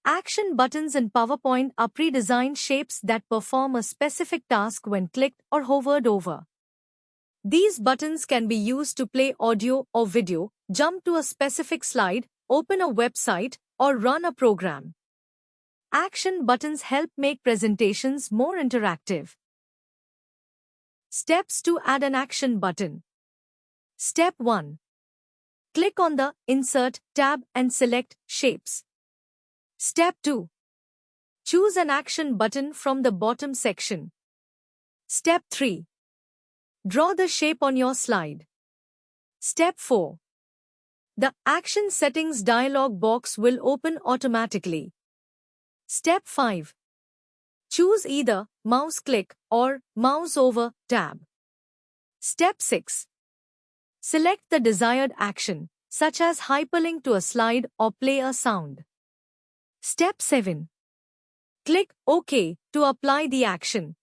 Action buttons in PowerPoint are pre-designed shapes that perform a specific task when clicked or hovered over. These buttons can be used to play audio or video, jump to a specific slide, open a website, or run a program. Action buttons help make presentations more interactive. Steps to add an action button. Step 1. Click on the Insert tab and select Shapes. Step 2. Choose an action button from the bottom section. Step 3. Draw the shape on your slide. Step 4. The Action Settings dialog box will open automatically. Step 5. Choose either Mouse Click or Mouse Over tab. Step 6. Select the desired action, such as hyperlink to a slide or play a sound. Step 7. Click OK to apply the action.